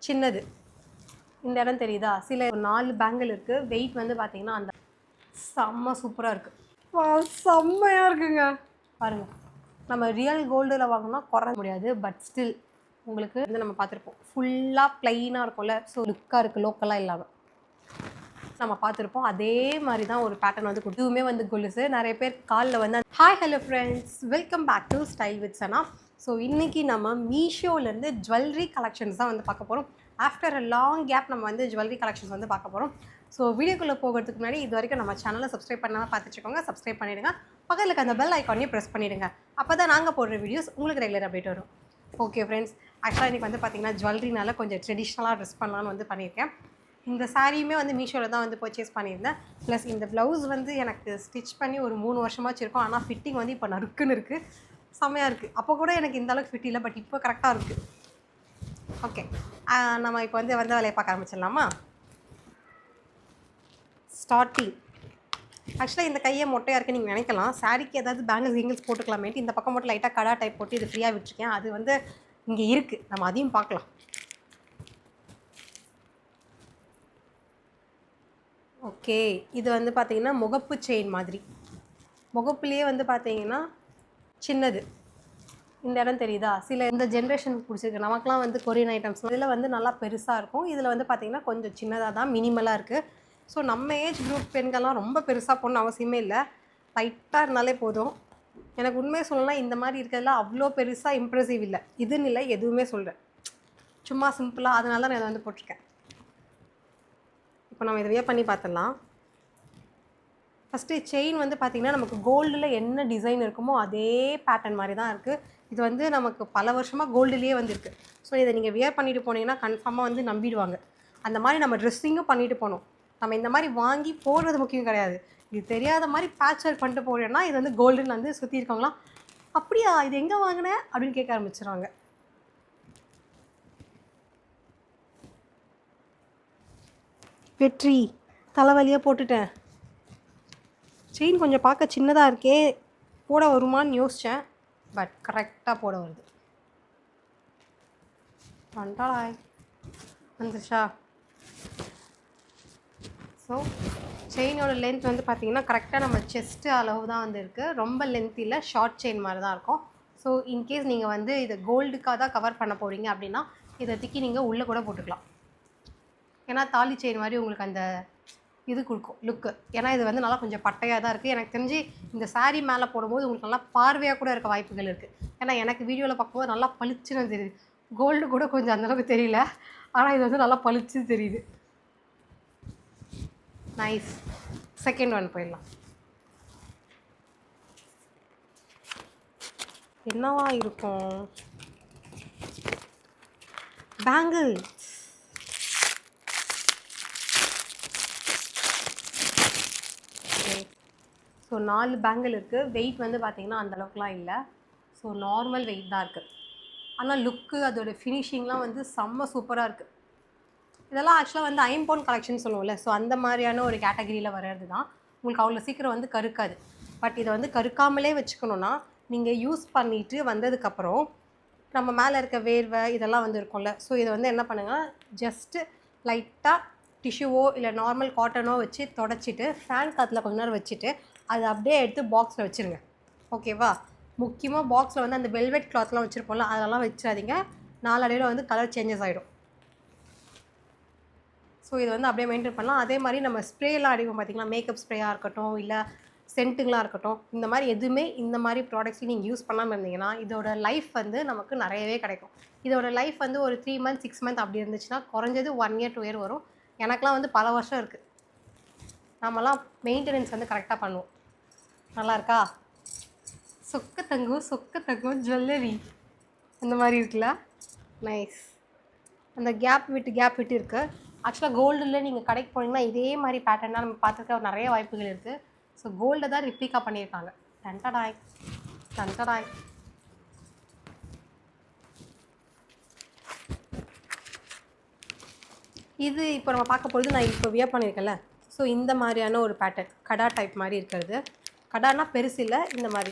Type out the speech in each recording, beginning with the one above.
சின்னது. இந்த இடம் தெரியுதா? சில 4 பேங்கிள் இருக்குது. வெயிட் வந்து பார்த்தீங்கன்னா அந்த செம்ம சூப்பராக இருக்குது. செம்மையாக இருக்குங்க. பாருங்கள், நம்ம ரியல் கோல்டில் வாங்கினா குறைய முடியாது. பட் ஸ்டில் உங்களுக்கு வந்து நம்ம பார்த்துருப்போம் ஃபுல்லாக ப்ளைனாக இருக்கும்ல. ஸோ லுக்காக இருக்குது, லோக்கலாக இல்லாமல் நம்ம பார்த்துருப்போம். அதே மாதிரி தான் ஒரு பேட்டர்ன் வந்து இதுவுமே வந்து கொலுசு. நிறைய பேர் காலில் வந்து hi hello friends, welcome back to style with Sana. So இன்றைக்கி நம்ம மீஷோலேருந்து ஜுவல்லரி கலெக்ஷன்ஸ் தான் வந்து பார்க்க போகிறோம். ஆஃப்டர் அ லாங் கேப் நம்ம வந்து ஜுவல்லரி கலெக்ஷன்ஸ் வந்து பார்க்க போகிறோம். ஸோ வீடியோக்குள்ளே போகிறதுக்கு முன்னாடி இது வரைக்கும் நம்ம சேனலை சப்ஸ்கிரைப் பண்ணாமல் பார்த்துச்சுக்கோங்க. சப்ஸ்கிரைப் பண்ணிவிடுங்க. பக்கத்துக்கு அந்த பெல் ஐக்கானையும் ப்ரெஸ் பண்ணிவிடுங்க. அப்போ தான் நாங்கள் போடுற வீடியோஸ் உங்களுக்கு ரெகுலர் அப்டேட் வரும். ஓகே ஃப்ரெண்ட்ஸ், ஆக்சுவலாக இன்றைக்கி வந்து பார்த்திங்கன்னா ஜுவல்லரினால கொஞ்சம் ட்ரெடிஷ்னலாக ட்ரெஸ் பண்ணலான்னு வந்து பண்ணியிருக்கேன். இந்த சாரியுமே வந்து மீஷோவில் தான் வந்து பர்ச்சேஸ் பண்ணியிருந்தேன். ப்ளஸ் இந்த ப்ளவுஸ் வந்து எனக்கு ஸ்டிச் பண்ணி ஒரு 3 வருஷமாச்சு இருக்கும். ஆனால் ஃபிட்டிங் வந்து இப்போ நறுக்குன்னு இருக்குது, செம்மையாக இருக்குது. அப்போ கூட எனக்கு இந்த அளவுக்கு ஃபிட் இல்லை, பட் இப்போ கரெக்டாக இருக்குது. ஓகே, நம்ம இப்போ வந்து வேலையை பார்க்க ஆரம்பிச்சிடலாமா? ஸ்டார்டிங் ஆக்சுவலாக இந்த கையை மொட்டையாக இருக்குன்னு நீங்கள் நினைக்கலாம். சாரிக்கு ஏதாவது பேங்கிள்ஸ் போட்டுக்கலாமேட்டு இந்த பக்கம் மட்டும் லைட்டாக கடா டைப் போட்டு இது ஃப்ரீயாக விட்டுருக்கேன். அது வந்து இங்கே இருக்குது, நம்ம அதையும் பார்க்கலாம். ஓகே, இது வந்து பார்த்திங்கன்னா முகப்பு செயின் மாதிரி. முகப்புலேயே வந்து பார்த்திங்கன்னா சின்னது. இந்த இடம் தெரியுதா? சில இந்த ஜென்ரேஷனுக்கு பிடிச்சிருக்கு. நமக்குலாம் வந்து கொரியன் ஐட்டம்ஸ் இதில் வந்து நல்லா பெருசாக இருக்கும். இதில் வந்து பார்த்திங்கன்னா கொஞ்சம் சின்னதாக தான், மினிமலாக இருக்குது. ஸோ நம்ம ஏஜ் குரூப் பெண்கள்லாம் ரொம்ப பெருசாக போடணும்னு அவசியமே இல்லை, லைட்டாக இருந்தாலே போதும். எனக்கு உண்மையை சொல்லலாம், இந்த மாதிரி இருக்கிறதுல அவ்வளோ பெருசாக இம்ப்ரெசிவ் இல்லை. இதுன்னு இல்லை, எதுவுமே சொல்கிறேன், சும்மா சிம்பிளாக. அதனால தான் நான் இதை வந்து போட்டிருக்கேன். இப்போ நம்ம இதை வியர் பண்ணி பார்த்துடலாம். ஃபஸ்ட்டு செயின் வந்து பார்த்திங்கன்னா நமக்கு கோல்டில் என்ன டிசைன் இருக்குமோ அதே பேட்டர்ன் மாதிரி தான் இருக்குது. இது வந்து நமக்கு பல வருஷமாக கோல்டுலேயே வந்துருக்கு. ஸோ இதை நீங்கள் வியர் பண்ணிட்டு போனீங்கன்னா கன்ஃபார்மாக வந்து நம்பிடுவாங்க. அந்த மாதிரி நம்ம ட்ரெஸ்ஸிங்கும் பண்ணிட்டு போகணும். நம்ம இந்த மாதிரி வாங்கி போடுறது முக்கியம் கிடையாது. இது தெரியாத மாதிரி பேட்ச் ஒர்க் பண்ணிட்டு போகிறோன்னா இது வந்து கோல்டுன்னு வந்து சுற்றி இருக்கவங்களாம் அப்படியா இது எங்கே வாங்கினேன் அப்படின்னு கேட்க ஆரம்பிச்சிடுவாங்க. வெற்றி, தலைவலியாக போட்டுட்டேன். செயின் கொஞ்சம் பார்க்க சின்னதாக இருக்கே, போட வருமானு யோசித்தேன். பட் கரெக்டாக போட வருது. வந்துட்டாளாய், வந்துருச்சா? ஸோ செயினோட லென்த் வந்து பார்த்திங்கன்னா கரெக்டாக நம்ம செஸ்ட்டு அளவு தான் வந்து இருக்குது. ரொம்ப லென்த் இல்லை, ஷார்ட் செயின் மாதிரி தான் இருக்கும். ஸோ இன்கேஸ் நீங்கள் வந்து இதை கோல்டுக்காக தான் கவர் பண்ண போகிறீங்க அப்படின்னா இதை தூக்கி நீங்கள் உள்ளே கூட போட்டுக்கலாம். ஏன்னா தாலி செயின் மாதிரி உங்களுக்கு அந்த இது கொடுக்கும் லுக்கு. ஏன்னா இது வந்து நல்லா கொஞ்சம் பட்டையாக தான் இருக்குது. எனக்கு தெரிஞ்சு இந்த சாரீ மேலே போடும்போது உங்களுக்கு நல்லா பார்வையாக கூட இருக்க வாய்ப்புகள் இருக்குது. ஏன்னா எனக்கு வீடியோவில் பார்க்கும்போது நல்லா பளிச்சுன்னு தெரியுது. கோல்டு கூட கொஞ்சம் அந்தளவுக்கு தெரியல, ஆனால் இது வந்து நல்லா பளிச்சு தெரியுது. நைஸ். செகண்ட் ஒன் போயிடலாம். என்னவா இருக்கும்? பேங்கிள். ஸோ 4 பேங்கிள் இருக்குது. வெயிட் வந்து பார்த்திங்கன்னா அந்தளவுக்குலாம் இல்லை. ஸோ நார்மல் வெயிட் தான் இருக்குது. ஆனால் லுக்கு அதோடய ஃபினிஷிங்லாம் வந்து செம்ம சூப்பராக இருக்குது. இதெல்லாம் ஆக்சுவலாக வந்து ஐம்பொன் கலெக்ஷன் சொல்லுவோம்ல, ஸோ அந்த மாதிரியான ஒரு கேட்டகரியில் வர்றது தான். உங்களுக்கு அவ்வளோ சீக்கிரம் வந்து கருக்காது. பட் இதை வந்து கருக்காமலே வச்சுக்கணுன்னா நீங்கள் யூஸ் பண்ணிவிட்டு வந்ததுக்கப்புறம் நம்ம மேலே இருக்க வேர்வை இதெல்லாம் வந்து இருக்கும்ல, ஸோ இதை வந்து என்ன பண்ணுங்கள், ஜஸ்ட்டு லைட்டாக டிஷ்யூவோ இல்லை நார்மல் காட்டனோ வச்சு தொடச்சிட்டு ஃபேன் காற்றுல கொஞ்ச நேரம் வச்சுட்டு அதை அப்படியே எடுத்து பாக்ஸில் வச்சுருங்க. ஓகேவா? முக்கியமாக பாக்ஸில் வந்து அந்த வெல்வெட் கிளாத்லாம் வச்சுருப்போம்ல, அதெல்லாம் வச்சிடாதீங்க. நாளடைவில் வந்து கலர் சேஞ்சஸ் ஆகிடும். ஸோ இது வந்து அப்படியே மெயின்டைன் பண்ணலாம். அதே மாதிரி நம்ம ஸ்ப்ரேலாம் அடிக்கும் பார்த்திங்களா, மேக்கப் ஸ்ப்ரேயாக இருக்கட்டும் இல்லை சென்ட்டுங்களாக இருக்கட்டும், இந்த மாதிரி எதுவுமே இந்த மாதிரி ப்ராடக்ட்ஸ் நீங்கள் யூஸ் பண்ணாமல் இருந்தீங்கன்னா இதோட லைஃப் வந்து நமக்கு நிறையவே கிடைக்கும். இதோட லைஃப் வந்து ஒரு 3 மந்த் 6 மந்த் அப்படி இருந்துச்சுன்னா குறைஞ்சது 1 இயர் 2 இயர் வரும். எனக்குலாம் வந்து பல வருஷம் இருக்குது. நம்மலாம் மெயின்டெனன்ஸ் வந்து கரெக்டாக பண்ணுவோம். நல்லா இருக்கா? சொக்க தங்கம் ஜுவல்லரி அந்த மாதிரி இருக்குல்ல, நைஸ். அந்த கேப் விட்டு இருக்குது. ஆக்சுவலாக கோல்டில் நீங்கள் கடைக்கு போனீங்கன்னா இதே மாதிரி பேட்டர்னாக நம்ம பார்த்துருக்க நிறைய வாய்ப்புகள் இருக்குது. ஸோ கோல்டை தான் ரிப்ளிகா பண்ணியிருக்காங்க. டன்டடாய் டன்டடாய். இது இப்போ நம்ம பார்க்க போகிறது நான் இப்போ வியர் பண்ணியிருக்கேன்ல, ஸோ இந்த மாதிரியான ஒரு பேட்டர்ன் கடா டைப் மாதிரி இருக்கிறது. கடானா பெருசு இல்லை, இந்த மாதிரி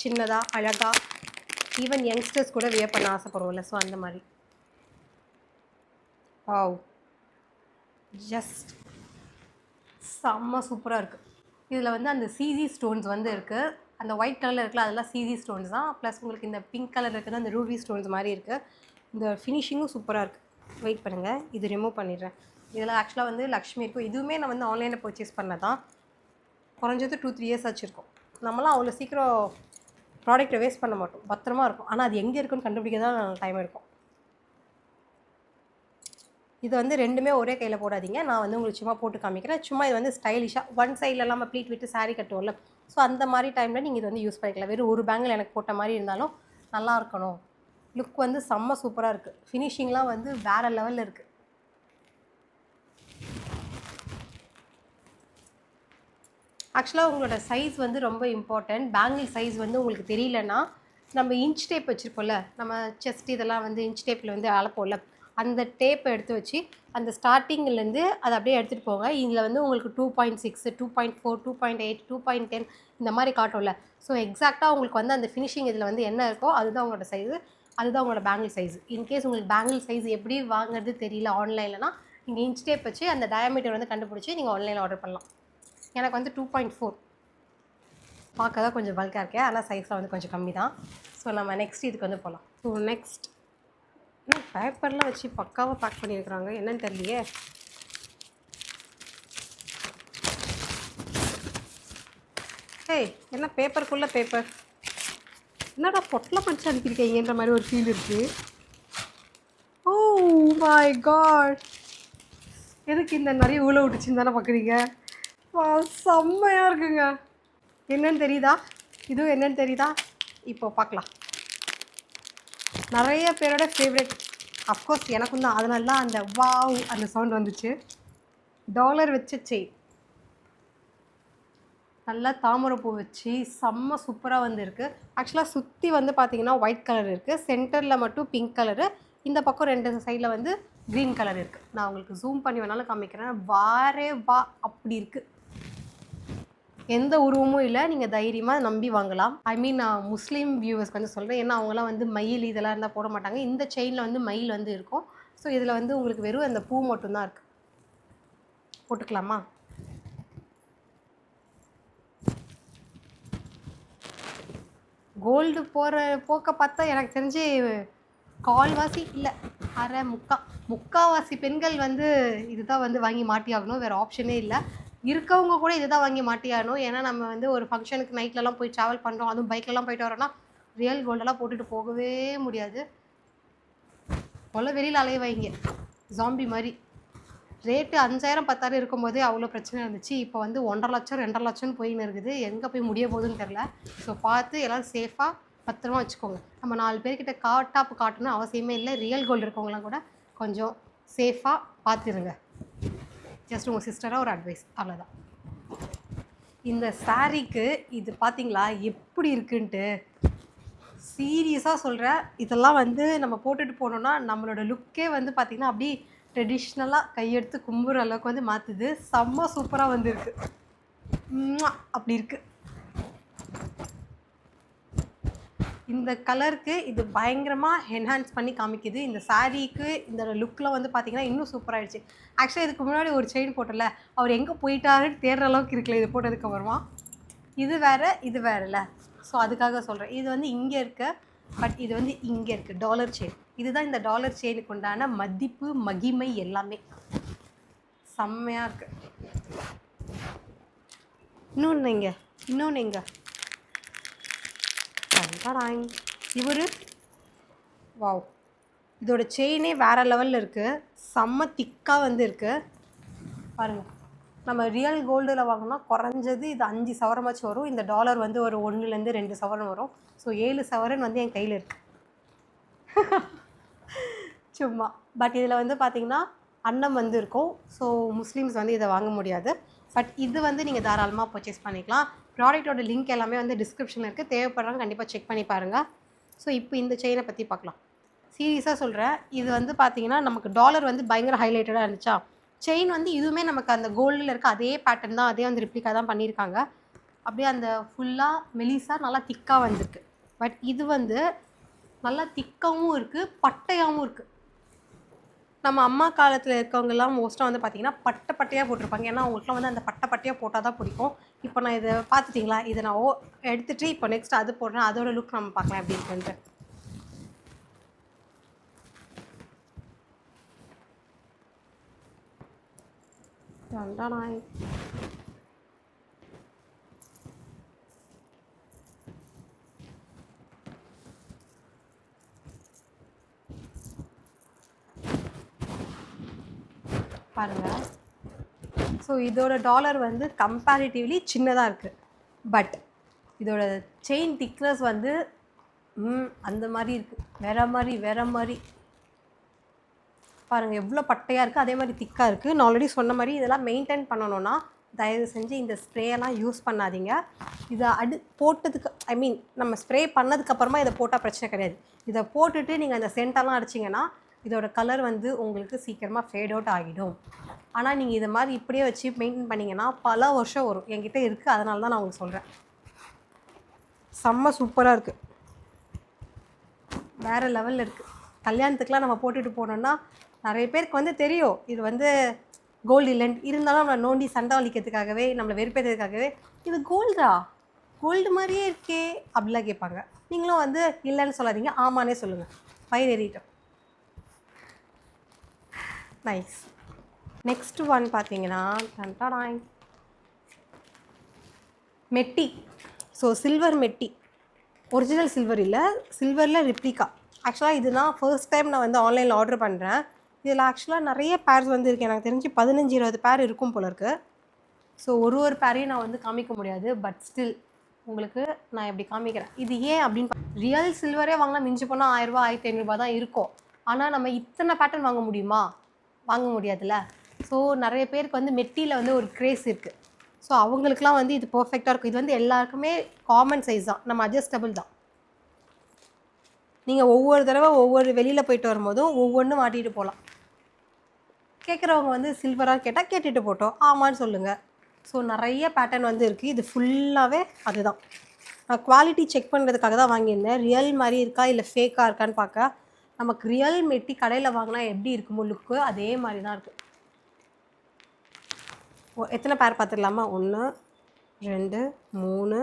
சின்னதாக அழகாக ஈவன் யங்ஸ்டர்ஸ் கூட வியர் பண்ண ஆசைப்படுவோம்ல, ஸோ அந்த மாதிரி. வாவ், ஜஸ்ட் செம்ம சூப்பராக இருக்குது. இதில் வந்து அந்த சிஜி ஸ்டோன்ஸ் வந்து இருக்குது. அந்த ஒயிட் கலரில் இருக்குல்ல அதெல்லாம் சிஜி ஸ்டோன்ஸ் தான். ப்ளஸ் உங்களுக்கு இந்த பிங்க் கலர் இருக்குது அந்த ரூபி ஸ்டோன்ஸ் மாதிரி இருக்குது. இந்த ஃபினிஷிங்கும் சூப்பராக இருக்குது. வெயிட் பண்ணுங்கள், இது ரிமூவ் பண்ணிடுறேன். இதில் ஆக்சுவலாக வந்து லக்ஷ்மி இருக்கும். இதுவுமே நான் வந்து ஆன்லைனில் பர்ச்சேஸ் பண்ணது தான். குறைஞ்சது 2-3 இயர்ஸ் ஆச்சுருக்கும். நம்மளாம் அவ்வளோ சீக்கிரம் ப்ராடக்ட்டை வேஸ்ட் பண்ண மாட்டோம், பத்திரமா இருக்கும். ஆனால் அது எங்கே இருக்குன்னு கண்டுபிடிக்க தான் டைம் எடுக்கும். இது வந்து ரெண்டுமே ஒரே கையில் போடாதீங்க. நான் வந்து உங்களுக்கு சும்மா போட்டு காமிக்கிறேன். சும்மா இது வந்து ஸ்டைலிஷாக ஒன் சைடில் நம்ம ப்ளீட் விட்டு சாரீ கட்டுவோம்ல, ஸோ அந்த மாதிரி டைமில் நீங்கள் இது வந்து யூஸ் பண்ணிக்கலாம். வெறும் ஒரு பேங்கில் எனக்கு போட்ட மாதிரி இருந்தாலும் நல்லா இருக்கணும். லுக் வந்து செம்ம சூப்பராக இருக்குது. ஃபினிஷிங்லாம் வந்து வேறு லெவலில் இருக்குது. ஆக்சுவலாக உங்களோட சைஸ் வந்து ரொம்ப இம்பார்ட்டன்ட். பேங்கிள் சைஸ் வந்து உங்களுக்கு தெரியலன்னா நம்ம இன்ச் டேப் வச்சுருப்போம்ல, நம்ம செஸ்ட் இதெல்லாம் வந்து இன்ச் டேப்பில் வந்து அளப்போம்ல, அந்த டேப்பை எடுத்து வச்சு அந்த ஸ்டார்டிங்லேருந்து அதை அப்படியே எடுத்துகிட்டு போங்க. இதில் வந்து உங்களுக்கு 2.6, 2.4, 2.8, 2.10 இந்த மாதிரி காட்டும்ல. ஸோ எக்ஸாக்டாக உங்களுக்கு வந்து அந்த ஃபினிஷிங் இதில் வந்து என்ன இருக்கோ அதுதான் உங்களோட சைஸு, அதுதான் உங்களோட பேங்கிள் சைஸ். இன்கேஸ் உங்களுக்கு பேங்கிள் சைஸ் எப்படி வாங்குறது தெரியல ஆன்லைன்லனா, நீங்கள் இன்ச் டேப் வச்சு அந்த டயாமீட்டர் வந்து கண்டுபிடிச்சி நீங்கள் ஆன்லைனில் ஆர்டர் பண்ணலாம். எனக்கு வந்து 2.4 பார்க்க தான் கொஞ்சம் பல்காக இருக்கேன், ஆனால் சைஸில் வந்து கொஞ்சம் கம்மி தான். ஸோ நம்ம நெக்ஸ்ட் இதுக்கு வந்து போகலாம். ஸோ நெக்ஸ்ட் பேப்பர்லாம் வச்சு பக்காவாக பேக் பண்ணியிருக்கிறாங்க, என்னன்னு தெரியலையே. ஏய், என்ன பேப்பருக்குள்ளே பேப்பர், என்னடா பொட்டில் படிச்சு அனுப்பியிருக்கீங்கன்ற மாதிரி ஒரு ஃபீல் இருக்குது. ஓ மை காட், எதுக்கு இந்த நிறைய ஊழ விட்டுச்சுன்னு தானே பார்க்குறீங்க. செம்மையாக இருக்குங்க. என்னன்னு தெரியுதா, இதுவும் என்னன்னு தெரியுதா, இப்போ பார்க்கலாம். நிறைய பேரோட ஃபேவரட், அஃப்கோர்ஸ் எனக்கும் தான். அதனால தான் அந்த வாவ் அந்த சவுண்ட் வந்துச்சு. டாலர் வச்ச செயின், நல்லா தாமரைப்பூ வச்சு செம்ம சூப்பராக வந்து இருக்குது. ஆக்சுவலாக சுற்றி வந்து பார்த்திங்கன்னா ஒயிட் கலர் இருக்குது, சென்டரில் மட்டும் பிங்க் கலரு, இந்த பக்கம் 2 சைடில் வந்து க்ரீன் கலர் இருக்குது. நான் உங்களுக்கு ஜூம் பண்ணி வேணாலும் காமிக்கிறேன். வாரே வா அப்படி இருக்குது. எந்த உருவமும் இல்லை, நீங்கள் தைரியமாக நம்பி வாங்கலாம். ஐ மீன் நான் முஸ்லீம் வியூவர்ஸ்க்கு வந்து சொல்கிறேன், ஏன்னா அவங்களாம் வந்து மயில் இதெல்லாம் இருந்தால் போட மாட்டாங்க. இந்த செயினில் வந்து மயில் வந்து இருக்கும். ஸோ இதில் வந்து உங்களுக்கு வெறும் அந்த பூ மட்டும்தான் இருக்குது. போட்டுக்கலாமா? கோல்டு போகிற போக்க பார்த்தா எனக்கு தெரிஞ்சு கால்வாசி இல்லை, அரை முக்காவாசி பெண்கள் வந்து இதுதான் வந்து வாங்கி மாட்டி ஆகணும், வேறு ஆப்ஷனே இல்லை. இருக்கவங்க கூட இதுதான் வாங்கி மாட்டியாகணும். ஏன்னா நம்ம வந்து ஒரு ஃபங்க்ஷனுக்கு நைட்லலாம் போய் ட்ராவல் பண்ணுறோம், அதுவும் பைக்லலாம் போயிட்டு வரோன்னா ரியல் கோல்டெல்லாம் போட்டுட்டு போகவே முடியாது. போல வெளியில் அலைய வைங்க ஜாம்பி மாதிரி. ரேட்டு 5000 10,000 இருக்கும்போதே அவ்வளோ பிரச்சனை இருந்துச்சு. இப்போ வந்து 1.5 லட்சம் 2.5 லட்சம்னு போயின்னு இருக்குது. எங்கே போய் முடிய போகுதுன்னு தெரில. ஸோ பார்த்து எல்லோரும் சேஃபாக பத்திரமா வச்சுக்கோங்க. நம்ம 4 பேர்கிட்ட காட்டாப்பு காட்டணும் அவசியமே இல்லை. ரியல் கோல்டு இருக்கவங்களாம் கூட கொஞ்சம் சேஃபாக பார்த்துருங்க. ஜஸ்ட் உங்கள் சிஸ்டராக ஒரு அட்வைஸ், அவ்வளோதான். இந்த சாரீக்கு இது பார்த்தீங்களா எப்படி இருக்குன்ட்டு, சீரியஸாக சொல்கிறேன். இதெல்லாம் வந்து நம்ம போட்டுட்டு போனோன்னா நம்மளோட லுக்கே வந்து பார்த்திங்கன்னா அப்படி ட்ரெடிஷ்னலாக கையெடுத்து கும்புற அளவுக்கு வந்து மாற்றுது. செம்ம சூப்பராக வந்துருக்கு, அப்படி இருக்குது. இந்த கலருக்கு இது பயங்கரமாக என்ஹான்ஸ் பண்ணி காமிக்குது. இந்த சாரீக்கு இந்த லுக்கில் வந்து பார்த்திங்கன்னா இன்னும் சூப்பராகிடுச்சு. ஆக்சுவலாக இதுக்கு முன்னாடி ஒரு செயின் போட்டல, அவர் எங்கே போயிட்டாருன்னு தேடுற அளவுக்கு இருக்குல்ல இது போட்டதுக்கப்புறமா. இது வேறு இது வேறுல, ஸோ அதுக்காக சொல்கிறேன். இது வந்து இங்கே இருக்க, பட் இது வந்து இங்கே இருக்குது டாலர் செயின். இதுதான் இந்த டாலர் செயினுக்கு உண்டான மதிப்பு மகிமை எல்லாமே. செம்மையாக இருக்குது. இன்னொன்று இங்கே இவர் வாவ், இதோட செயினே வேறு லெவலில் இருக்குது. செம்ம திக்காக வந்து இருக்குது பாருங்கள். நம்ம ரியல் கோல்டில் வாங்கினா குறைஞ்சது இது 5 சவரமாச்சும் வரும். இந்த டாலர் வந்து ஒரு 1லேருந்து 2 சவரன் வரும். ஸோ 7 சவரன் வந்து என் கையில் இருக்குது சும்மா. பட் இதில் வந்து பார்த்திங்கன்னா அன்னம் வந்து இருக்கும். ஸோ முஸ்லீம்ஸ் வந்து இதை வாங்க முடியாது. பட் இது வந்து நீங்கள் தாராளமாக பர்ச்சேஸ் பண்ணிக்கலாம். ப்ராடக்டோட லிங்க் எல்லாமே வந்து டிஸ்கிரிப்ஷனில் இருக்குது, தேவைப்படுறாங்க கண்டிப்பாக செக் பண்ணி பாருங்கள். ஸோ இப்போ இந்த செயினை பற்றி பார்க்கலாம். சீரியஸாக சொல்கிறேன், இது வந்து பார்த்திங்கன்னா நமக்கு டாலர் வந்து பயங்கர ஹைலைட்டடாக இருந்துச்சா. செயின் வந்து இதுவுமே நமக்கு அந்த கோல்டில் இருக்க அதே பேட்டர்ன் தான், அதே வந்து ரிப்ளிகா தான் பண்ணியிருக்காங்க. அப்படியே அந்த ஃபுல்லாக மெலிசாக நல்லா திக்காக வந்திருக்கு. பட் இது வந்து நல்லா திக்காகவும் இருக்குது, பட்டையாகவும் இருக்குது. நம்ம அம்மா காலத்தில் இருக்கவங்கெல்லாம் மோஸ்ட்டாக வந்து பார்த்திங்கன்னா பட்டை பட்டையாக போட்டிருப்பாங்க. ஏன்னா அவங்களுக்குலாம் வந்து அந்த பட்டை பட்டையாக போட்டால் தான் பிடிக்கும். இப்போ நான் இதை பார்த்துட்டிங்களா, இதை நான் எடுத்துகிட்டு இப்போ நெக்ஸ்ட் அது போடுறேன். அதோட லுக் நம்ம பார்க்கலாம் எப்படி இருக்குன்ட்டு. பாருங்கள். ஸோ இதோட டாலர் வந்து கம்பேரிட்டிவ்லி சின்னதாக இருக்குது. பட் இதோட செயின் திக்னஸ் வந்து அந்த மாதிரி இருக்குது. வேறு மாதிரி பாருங்கள் எவ்வளோ பட்டையாக இருக்குது, அதே மாதிரி திக்காக இருக்குது. நான் ஆல்ரெடி சொன்ன மாதிரி இதெல்லாம் மெயின்டைன் பண்ணணுன்னா தயவு செஞ்சு இந்த ஸ்ப்ரேயெல்லாம் யூஸ் பண்ணாதீங்க. இதை போட்டதுக்கு நம்ம ஸ்ப்ரே பண்ணதுக்கப்புறமா இதை போட்டால் பிரச்சனை கிடையாது. இதை போட்டுட்டு நீங்கள் அந்த சென்டெல்லாம் அடிச்சிங்கன்னா இதோட கலர் வந்து உங்களுக்கு சீக்கிரமாக ஃபேட் அவுட் ஆகிடும். ஆனால் நீங்கள் இதை மாதிரி இப்படியே வச்சு மெயின்டைன் பண்ணிங்கன்னா பல வருஷம் வரும். என்கிட்ட இருக்குது, அதனால தான் நான் உங்களுக்கு சொல்கிறேன். செம்ம சூப்பராக இருக்குது, வேறு லெவலில் இருக்குது. கல்யாணத்துக்குலாம் நம்ம போட்டுட்டு போனோம்னா நிறைய பேருக்கு வந்து தெரியும் இது வந்து கோல்டு இல்லைன்னு. இருந்தாலும் நம்மளை நோண்டி சண்டை வலிக்கிறதுக்காகவே, நம்மளை வெறுப்பேற்றதுக்காகவே இது கோல்டா, கோல்டு மாதிரியே இருக்கே அப்படிலாம் கேட்பாங்க. நீங்களும் வந்து இல்லைன்னு சொல்லாதீங்க, ஆமானே சொல்லுங்கள். ஃபைர் எறிட்டோம். நைஸ். நெக்ஸ்ட் ஒன் பார்த்தீங்கன்னா மெட்டி. ஸோ சில்வர் மெட்டி, ஒரிஜினல் சில்வர் இல்லை, சில்வரில் ரிப்ளிகா. ஆக்சுவலாக இது நான் ஃபர்ஸ்ட் டைம் நான் வந்து ஆன்லைனில் ஆர்டர் பண்ணுறேன். இதில் ஆக்சுவலாக நிறைய பேர்ஸ் வந்து இருக்குது. எனக்கு தெரிஞ்சு 15-20 பேர் இருக்கும் போல இருக்குது. ஸோ ஒரு பேரையும் நான் வந்து காமிக்க முடியாது. பட் ஸ்டில் உங்களுக்கு நான் எப்படி காமிக்கிறேன். இது ஏன் அப்படின்னு, ரியல் சில்வரே வாங்கினா மிஞ்சி போனால் 1000 ரூபா 1500 தான் இருக்கும். ஆனால் நம்ம இத்தனை பேட்டர்ன் வாங்க முடியுமா? வாங்க முடியாதுல்ல. ஸோ நிறைய பேருக்கு வந்து மெட்டியில் வந்து ஒரு க்ரேஸ் இருக்குது. ஸோ அவங்களுக்குலாம் வந்து இது பர்ஃபெக்டாக இருக்கும். இது வந்து எல்லாருக்குமே காமன் சைஸ் தான், நம்ம அட்ஜஸ்டபிள் தான். நீங்கள் ஒவ்வொரு தடவை ஒவ்வொரு வெளியில் போயிட்டு வரும்போதும் ஒவ்வொன்றும் மாட்டிகிட்டு போகலாம். கேட்குறவங்க வந்து சில்வராக கேட்டால் கேட்டுட்டு போட்டோம், ஆமான்னு சொல்லுங்கள். ஸோ நிறைய பேட்டர்ன் வந்து இருக்குது. இது ஃபுல்லாகவே அதுதான். நான் குவாலிட்டி செக் பண்ணுறதுக்காக தான் வாங்கியிருந்தேன். ரியல் மாதிரி இருக்கா இல்லை ஃபேக்காக இருக்கான்னு பார்க்க. நமக்கு ரியல் மெட்டி கடையில் வாங்கினா எப்படி இருக்குமோ லுக்கு, அதே மாதிரி தான் இருக்குது. எத்தனை பேர் பார்த்துடலாமா? 1 2 3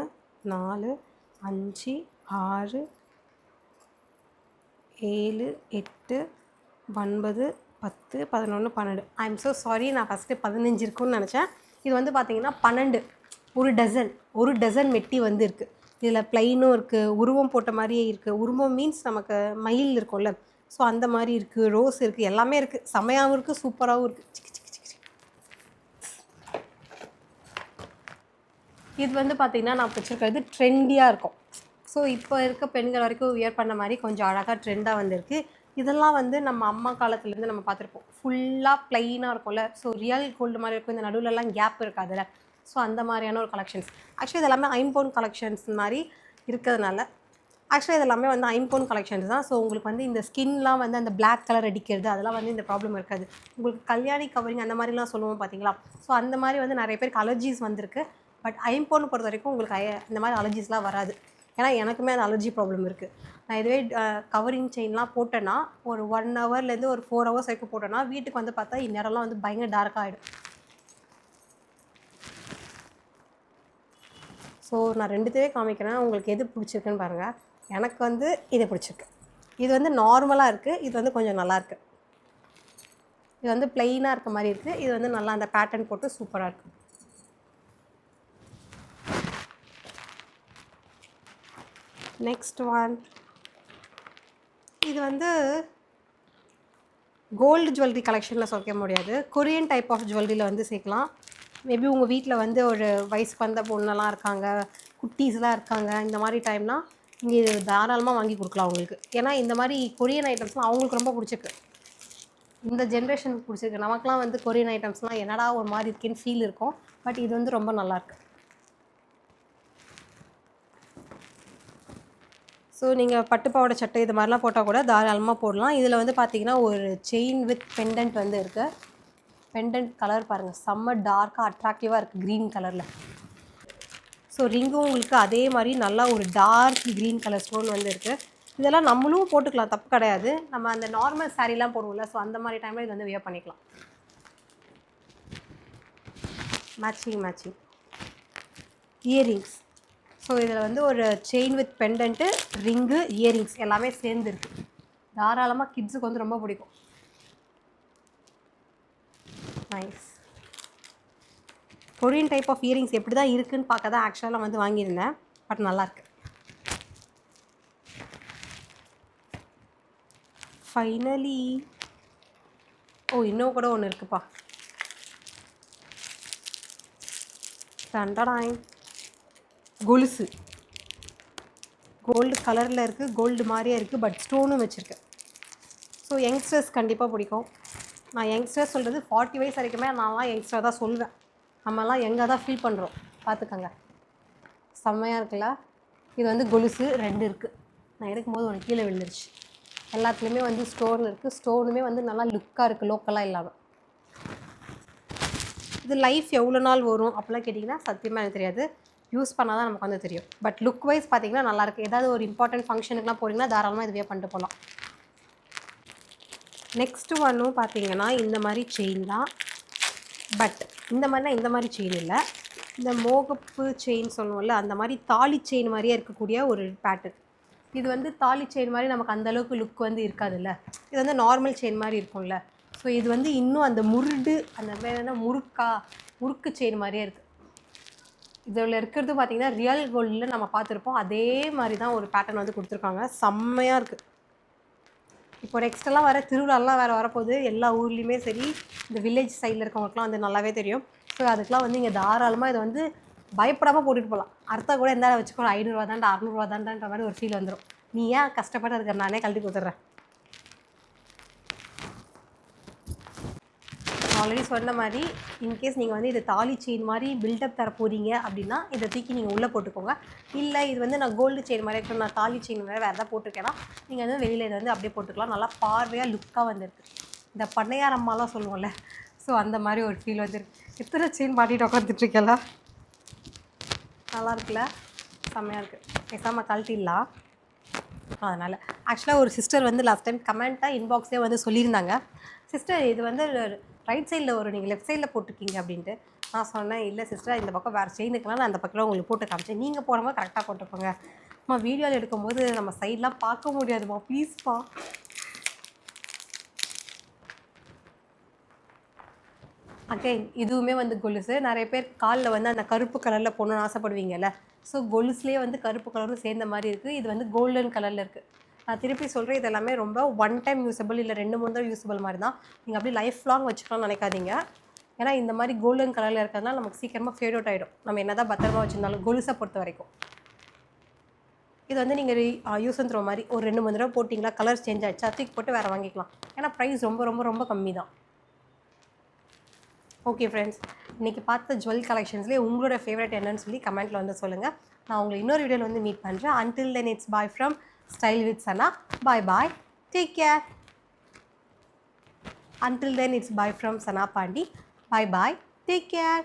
4 5 6 7 8 9 10 11 12. ஐ எம் ஸோ சாரி, நான் ஃபஸ்ட்டு 15 இருக்குன்னு நினச்சேன். இது வந்து பார்த்திங்கன்னா 12, ஒரு டசன் மெட்டி வந்து இருக்குது. இதில் ப்ளைனும் இருக்குது, உருவம் போட்ட மாதிரியே இருக்குது. உருவம் மீன்ஸ் நமக்கு மயில் இருக்கும்ல, ஸோ அந்த மாதிரி இருக்குது. ரோஸ் இருக்குது, எல்லாமே இருக்குது. செமையாகவும் இருக்குது, சூப்பராகவும் இருக்குது. இது வந்து பார்த்திங்கன்னா நான் வச்சுருக்கிறது ட்ரெண்டியாக இருக்கும். ஸோ இப்போ இருக்க பெண்கள் வரைக்கும் வியர் பண்ண மாதிரி கொஞ்சம் அழகாக ட்ரெண்டாக வந்திருக்கு. இதெல்லாம் வந்து நம்ம அம்மா காலத்துலேருந்து நம்ம பார்த்துருப்போம். ஃபுல்லாக ப்ளைனாக இருக்கும்ல, ஸோ ரியல் கோல்டு மாதிரி இருக்கும். இந்த நடுவிலலாம் கேப் இருக்காதுல்ல, ஸோ அந்த மாதிரியான ஒரு கலெக்ஷன்ஸ். ஆக்சுவலி இது எல்லாமே ஐம்பவுன் கலெக்ஷன்ஸ் மாதிரி இருக்கிறதுனால, ஆக்சுவலி இது எல்லாமே வந்து ஐம்பவுன் கலெக்ஷன்ஸ் தான். ஸோ உங்களுக்கு வந்து இந்த ஸ்கின்லாம் வந்து அந்த பிளாக் கலர் அடிக்கிறது அதெல்லாம் வந்து இந்த ப்ராப்ளம் இருக்காது. உங்களுக்கு கல்யாணி கவரிங் அந்த மாதிரிலாம் சொல்லுவோம் பார்த்தீங்களா, ஸோ அந்த மாதிரி வந்து நிறைய பேருக்கு அலர்ஜிஸ் வந்திருக்கு. பட் ஐம்பவுன் பொறுத்த வரைக்கும் உங்களுக்கு இந்த மாதிரி அலர்ஜிஸ்லாம் வராது. ஏன்னா எனக்குமே அந்த அலர்ஜி ப்ராப்ளம் இருக்குது. நான் இதுவே கவரிங் செயின்லாம் போட்டேன்னா ஒரு 1 ஹவர்லேருந்து ஒரு 4 ஹவர்ஸ் வரைக்கும் போட்டேன்னா வீட்டுக்கு வந்து பார்த்தா இந்நேரம்லாம் வந்து பயங்கர டார்க்காக ஆகிடும். ஸோ நான் ரெண்டுத்தையே காமிக்கிறேன், உங்களுக்கு எது பிடிச்சிருக்குன்னு பாருங்கள். எனக்கு வந்து இது பிடிச்சிருக்கு. இது வந்து நார்மலாக இருக்குது, இது வந்து கொஞ்சம் நல்லாயிருக்கு. இது வந்து ப்ளைனாக இருக்க மாதிரி இருக்குது, இது வந்து நல்லா அந்த பேட்டர்ன் போட்டு சூப்பராக இருக்குது. நெக்ஸ்ட் ஒன், இது வந்து கோல்டு ஜுவல்லரி கலெக்ஷனில் சொல்ல முடியாது, கொரியன் டைப் ஆஃப் ஜுவல்லரியில் வந்து சேர்க்கலாம். மேபி உங்கள் வீட்டில் வந்து ஒரு வயசுக்கு வந்த பொண்ணெல்லாம் இருக்காங்க, குட்டீஸ்லாம் இருக்காங்க, இந்த மாதிரி டைம்னால் நீங்கள் இது தாராளமாக வாங்கி கொடுக்கலாம் அவங்களுக்கு. ஏன்னா இந்த மாதிரி கொரியன் ஐட்டம்ஸ்லாம் அவங்களுக்கு ரொம்ப பிடிச்சிருக்கு, இந்த ஜென்ரேஷனுக்கு பிடிச்சிருக்கு. நமக்குலாம் வந்து கொரியன் ஐட்டம்ஸ்லாம் என்னடா ஒரு மாதிரி இருக்குன்னு ஃபீல் இருக்கும். பட் இது வந்து ரொம்ப நல்லாயிருக்கு. ஸோ நீங்கள் பட்டுப்பாவோட சட்டை இது மாதிரிலாம் போட்டால் கூட தாராளமாக போடலாம். இதில் வந்து பார்த்திங்கன்னா ஒரு செயின் வித் பெண்டன்ட் வந்து இருக்குது. பெண்டன்ட் கலர் பாருங்கள், செம்ம டார்க்காக அட்ராக்டிவாக இருக்குது க்ரீன் கலரில். ஸோ ரிங்கும் உங்களுக்கு அதே மாதிரி நல்லா ஒரு டார்க் க்ரீன் கலர் ஸ்டோன் வந்து இருக்குது. இதெல்லாம் நம்மளும் போட்டுக்கலாம், தப்பு கிடையாது. நம்ம அந்த நார்மல் சாரீலாம் போடுவோம்ல, ஸோ அந்த மாதிரி டைமில் இது வந்து வியர் பண்ணிக்கலாம். Matching earrings. ஸோ இதில் வந்து ஒரு chain with pendant, ring, earrings எல்லாமே சேர்ந்து இருக்குது. தாராளமாக கிட்ஸுக்கு வந்து ரொம்ப பிடிக்கும். Nice. Korean type of earrings எப்படி தான் இருக்குதுன்னு பார்க்க தான் ஆக்சுவலாக வந்து வாங்கியிருந்தேன். பட் நல்லாயிருக்கு. ஃபைனலி இன்னும் கூட ஒன்று இருக்குப்பா. தண்டடாய் கொலுசு. கோல்டு கலரில் இருக்குது, கோல்டு மாதிரியே இருக்குது, பட் ஸ்டோனும் வச்சுருக்கு. ஸோ யங்ஸ்டர்ஸ் கண்டிப்பாக பிடிக்கும். நான் யங்ஸ்டர்ஸ் சொல்கிறது 40 வயசு வரைக்குமே நான்லாம் யங்ஸ்டர் தான் சொல்லுவேன். நம்மலாம் எங்கே தான் ஃபீல் பண்ணுறோம், பார்த்துக்கோங்க. செம்மையாக இருக்குல்ல. இது வந்து கொலுசு 2 இருக்குது. நான் எடுக்கும்போது ஒன்று கீழே விழுந்துருச்சு. எல்லாத்துலேயுமே வந்து ஸ்டோன் இருக்குது. ஸ்டோனுமே வந்து நல்லா லுக்காக இருக்குது, லோக்கலாக இல்லாமல். இது லைஃப் எவ்வளோ நாள் வரும் அப்படிலாம் கேட்டிங்கன்னா சத்தியமாக எனக்கு தெரியாது. யூஸ் பண்ணால் தான் நமக்கு வந்து தெரியும். பட் லுக் வைஸ் பார்த்திங்கன்னா நல்லாயிருக்கு. ஏதாவது ஒரு இம்பார்ட்டன்ட் ஃபங்க்ஷனுக்குலாம் போகிறீங்கன்னா தாராளமாக இதுவே பண்ணிட்டு போகலாம். நெக்ஸ்ட்டு ஒன்றும் பார்த்திங்கன்னா இந்த மாதிரி செயின் தான். பட் இந்த மாதிரி செயின் இல்லை. இந்த மோகப்பு செயின் சொல்லுவோம்ல, அந்த மாதிரி தாலி செயின் மாதிரியே இருக்கக்கூடிய ஒரு பேட்டர்ன். இது வந்து தாலி செயின் மாதிரி நமக்கு அந்தளவுக்கு லுக் வந்து இருக்காதுல்ல. இது வந்து நார்மல் செயின் மாதிரி இருக்கும்ல. ஸோ இது வந்து இன்னும் அந்த முருடு, அந்த வேணுன்னா முறுக்கு செயின் மாதிரியே இருக்குது. இதில் இருக்கிறது பார்த்திங்கன்னா ரியல் கோல்டில் நம்ம பார்த்துருப்போம். அதே மாதிரி தான் ஒரு பேட்டர்ன் வந்து கொடுத்துருக்காங்க. செம்மையாக இருக்குது. இப்போ நெக்ஸ்ட்டெல்லாம் வர திருவிழாலாம் வேறு வரப்போகுது. எல்லா ஊர்லேயுமே சரி, இந்த வில்லேஜ் சைடில் இருக்கவங்களுக்குலாம் வந்து நல்லாவே தெரியும். ஸோ அதுக்கெலாம் வந்து இங்கே தாராளமாக இதை வந்து பயப்படாமல் போட்டுட்டு போகலாம். அடுத்தா கூட எந்த வச்சுக்கோ 500 தான்டா 600 தான்டான்ற மாதிரி ஒரு ஃபீல் வந்துடும். நீ ஏன் கஷ்டப்பட்டு அதுக்கு நானே கழட்டி கொடுத்துட்றேன். ஆல்ரெடி சொன்ன மாதிரி இன்கேஸ் நீங்கள் வந்து இது தாலி செயின் மாதிரி பில்டப் தர போகிறீங்க அப்படின்னா இதை தூக்கி நீங்கள் உள்ளே போட்டுக்கோங்க. இல்லை இது வந்து நான் கோல்டு செயின் மாதிரி இருக்கணும், நான் தாலி செயின் வேறு எதாவது போட்டிருக்கேன்னா நீங்கள் வந்து வெளியில் இதை வந்து அப்படியே போட்டுக்கலாம். நல்லா பார்வையாக லுக்காக வந்துருக்கு. இந்த பண்ணையாரம்மாலாம் சொல்லுவோம்ல, ஸோ அந்த மாதிரி ஒரு ஃபீல் வந்துருக்கு. எத்தனை செயின் மாட்டிட்டு உட்காந்துட்ருக்கல, நல்லா இருக்குல்ல, செம்மையாக இருக்குது. பேசாமல் கழட்டிடலாம். அதனால் ஆக்சுவலாக ஒரு சிஸ்டர் வந்து லாஸ்ட் டைம் கமெண்ட்டாக இன்பாக்ஸே வந்து சொல்லியிருந்தாங்க, சிஸ்டர் இது வந்து ரைட் சைடில் ஒரு நீங்கள் லெஃப்ட் சைடில் போட்டிருக்கீங்க அப்படின்ட்டு. நான் சொன்னேன், இல்லை சிஸ்டர் இந்த பக்கம் வேறு செயினுக்குலாம் நான் அந்த பக்கம் உங்களுக்கு போட்டு காமிச்சேன், நீங்கள் போகிற மாதிரி கரெக்டாக போட்டுருப்போங்க. அம்மா வீடியோவில் எடுக்கும்போது நம்ம சைட்லாம் பார்க்க முடியாதுமா, ப்ளீஸ்ப்பா. அகைன் இதுவுமே வந்து கொலுசு. நிறைய பேர் காலில் வந்து அந்த கருப்பு கலரில் போடணுன்னு ஆசைப்படுவீங்கல்ல, ஸோ கொலுஸ்லேயே வந்து கருப்பு கலரும் சேர்ந்த மாதிரி இருக்குது. இது வந்து கோல்டன் கலரில் இருக்குது. நான் திருப்பி சொல்கிறேன், இது எல்லாமே ரொம்ப ஒன் டைம் யூஸபிள், இல்லை 2-3 தடவை யூஸபிள் மாதிரி தான். நீங்கள் அப்படியே லைஃப் லாங் வச்சுக்கலாம்னு நினைக்காதீங்க. ஏன்னா இந்த மாதிரி கோல்டன் கலரில் இருக்கிறதுனால நமக்கு சீக்கிரமாக ஃபேட் அவுட் ஆகிடும், நம்ம என்ன தான் பத்திரமா வச்சுருந்தாலும், கொலுசை பொறுத்த வரைக்கும். இது வந்து நீங்கள் யூஸ் அண்ட் த்ரோ மாதிரி ஒரு 2-3 தடவை போட்டிங்களா, கலர் சேஞ்ச் ஆகிடுச்சா, தூக்கி போட்டு வேறு வாங்கிக்கலாம். ஏன்னா ப்ரைஸ் ரொம்ப ரொம்ப ரொம்ப கம்மி தான். ஓகே ஃப்ரெண்ட்ஸ், இன்றைக்கி பார்த்த ஜுவல் கலெக்ஷன்ஸ்லேயே உங்களோட ஃபேவரட் என்னன்னு சொல்லி கமெண்ட்டில் வந்து சொல்லுங்கள். நான் உங்களை இன்னொரு வீடியோவில் வந்து மீட் பண்ணுறேன். Until then, it's bye from Style with Sana. Bye bye. Take care. Until then, it's bye from Sana Pandi. Bye bye. Take care.